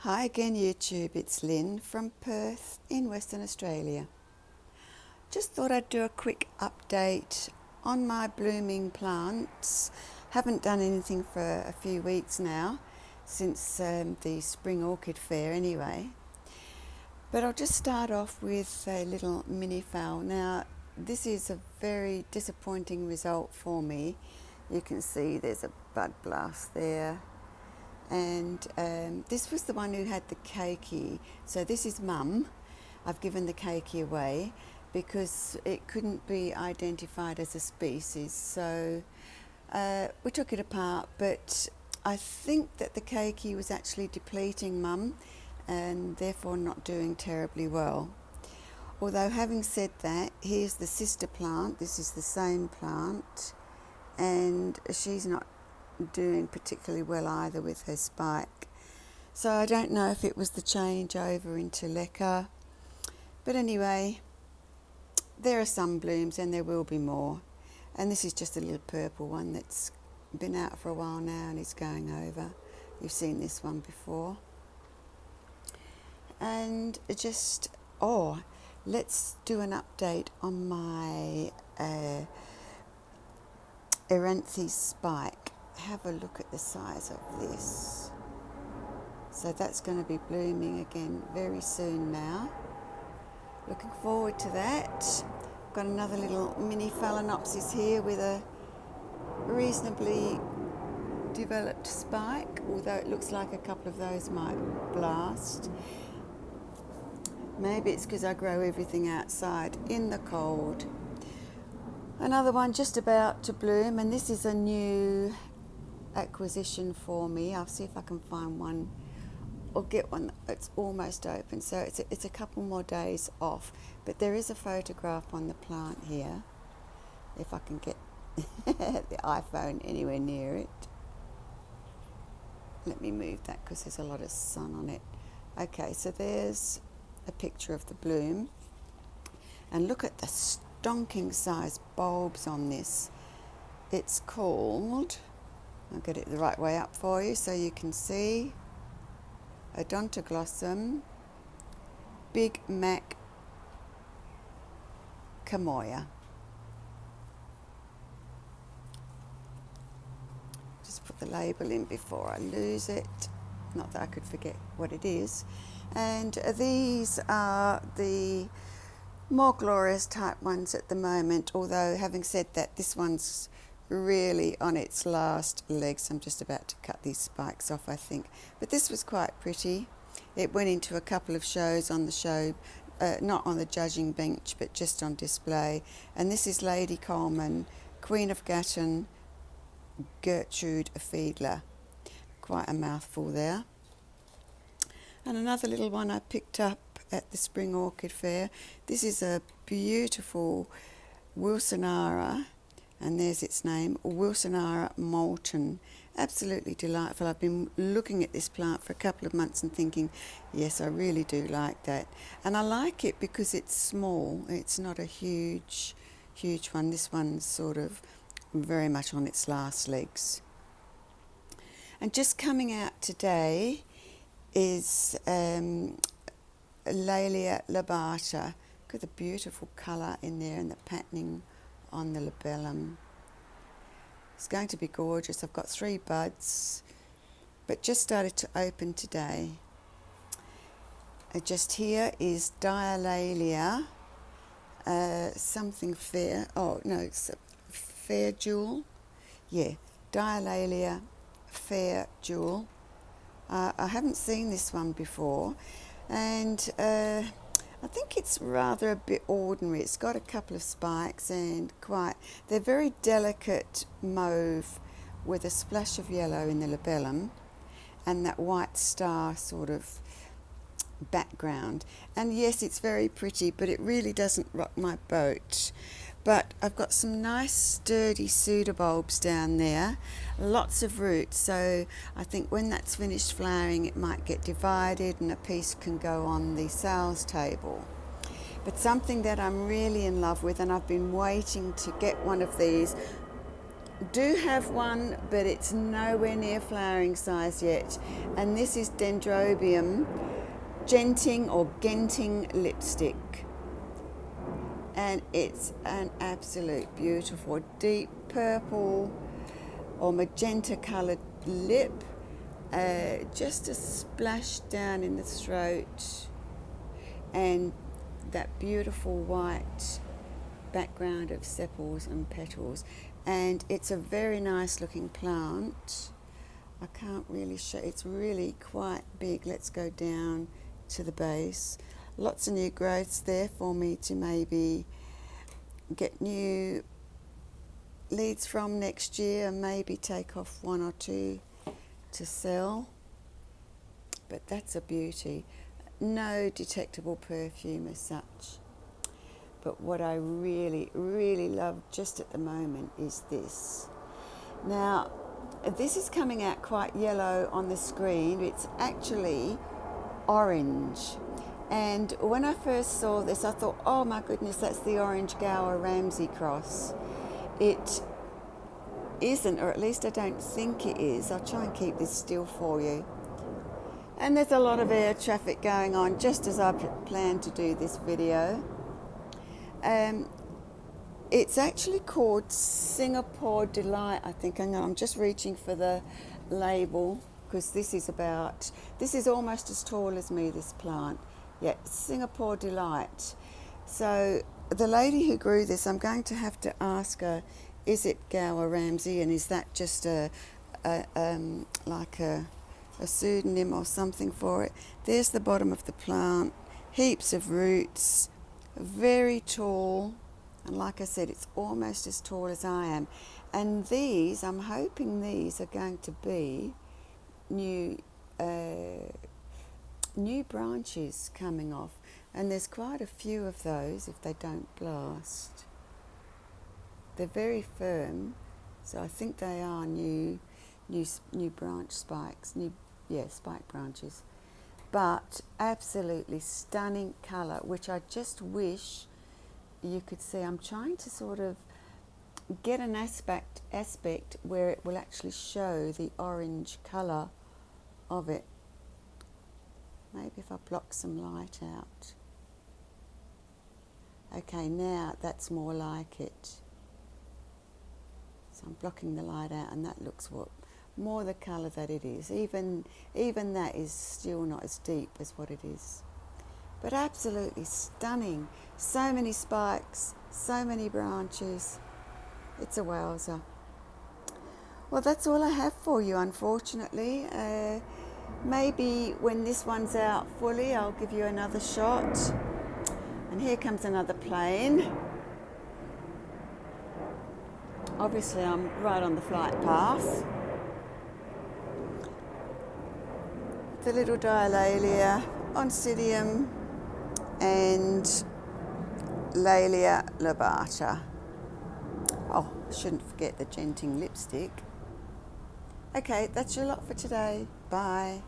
Hi again YouTube, it's Lynn from Perth in Western Australia. Just thought I'd do a quick update on my blooming plants. Haven't done anything for a few weeks now, since the Spring Orchid Fair anyway. But I'll just start off with a little mini fowl. Now this is a very disappointing result for me. You can see there's a bud blast there. And this was the one who had the keiki. So this is Mum. I've given the keiki away because it couldn't be identified as a species. So we took it apart, but I think that the keiki was actually depleting Mum and therefore not doing terribly well. Although having said that, here's the sister plant. This is the same plant, and she's not doing particularly well either with her spike. So I don't know if it was the change over into leca, but anyway, there are some blooms and there will be more. And this is just a little purple one that's been out for a while now and is going over. You've seen this one before. And just, let's do an update on my Eranthes spike. Have a look at the size of this. So that's going to be blooming again very soon now. Looking forward to that. Got another little mini phalaenopsis here with a reasonably developed spike, although it looks like a couple of those might blast. Maybe it's because I grow everything outside in the cold. Another one just about to bloom, and this is a new acquisition for me. I'll see if I can find one or get one that's almost open. So it's a couple more days off, but there is a photograph on the plant here, if I can get the iPhone anywhere near it. Let me move that because there's a lot of sun on it. Okay, so there's a picture of the bloom, and look at the stonking size bulbs on this. It's called, I'll get it the right way up for you so you can see, Odontoglossum Big Mac Camoya. Just put the label in before I lose it, not that I could forget what it is. And these are the more glorious type ones at the moment, although having said that, this one's really on its last legs. I'm just about to cut these spikes off, I think. But this was quite pretty. It went into a couple of shows on the show, not on the judging bench, but just on display. And this is Lady Coleman, Queen of Gatton, Gertrude Fiedler. Quite a mouthful there. And another little one I picked up at the Spring Orchid Fair. This is a beautiful Wilsonara, and there's its name, Wilsonara Molten. Absolutely delightful. I've been looking at this plant for a couple of months and thinking, yes, I really do like that. And I like it because it's small. It's not a huge one. This one's sort of very much on its last legs. And just coming out today is Laelia lobata. Look at the beautiful colour in there and the patterning on the labellum. It's going to be gorgeous. I've got 3 buds, but just started to open today. Just here is Dialalia, something fair. Oh no, it's a fair jewel. Yeah, Dialalia fair jewel. I haven't seen this one before, and I think it's rather a bit ordinary. It's got a couple of spikes and they're very delicate mauve with a splash of yellow in the labellum and that white star sort of background. And yes, it's very pretty, but it really doesn't rock my boat. But I've got some nice sturdy pseudobulbs down there, lots of roots, so I think when that's finished flowering it might get divided and a piece can go on the sales table. But something that I'm really in love with, and I've been waiting to get one of these do have one, but it's nowhere near flowering size yet. And this is Dendrobium Genting or Genting lipstick. And it's an absolute beautiful deep purple or magenta coloured lip. Just a splash down in the throat, and that beautiful white background of sepals and petals. And it's a very nice looking plant. I can't really show, it's really quite big. Let's go down to the base. Lots of new growths there for me to maybe get new leads from next year, and maybe take off one or two to sell. But that's a beauty. No detectable perfume as such. But what I really, really love just at the moment is this. Now, this is coming out quite yellow on the screen. It's actually orange. And when I first saw this, I thought, oh my goodness, that's the Orange Gower Ramsey cross. It isn't, or at least I don't think it is. I'll try and keep this still for you. And there's a lot of air traffic going on just as I planned to do this video. It's actually called Singapore Delight, I think. I'm just reaching for the label, because this is almost as tall as me, this plant. Yeah, Singapore Delight. So the lady who grew this, I'm going to have to ask her, is it Gower Ramsey, and is that just like a pseudonym or something for it? There's the bottom of the plant, heaps of roots, very tall, and like I said, it's almost as tall as I am. And these, I'm hoping these are going to be new branches coming off, and there's quite a few of those if they don't blast. They're very firm, so I think they are new branch spikes, spike branches. But absolutely stunning colour, which I just wish you could see. I'm trying to sort of get an aspect where it will actually show the orange colour of it. Maybe if I block some light out. Okay, now that's more like it. So I'm blocking the light out, and that looks more the colour that it is. Even that is still not as deep as what it is. But absolutely stunning. So many spikes, so many branches. It's a wowzer. Well, that's all I have for you, unfortunately. Maybe when this one's out fully, I'll give you another shot. And here comes another plane. Obviously, I'm right on the flight path. The little Dialalia, Oncidium, and Laelia lobata. Oh, I shouldn't forget the Genting lipstick. Okay, that's your lot for today. Bye.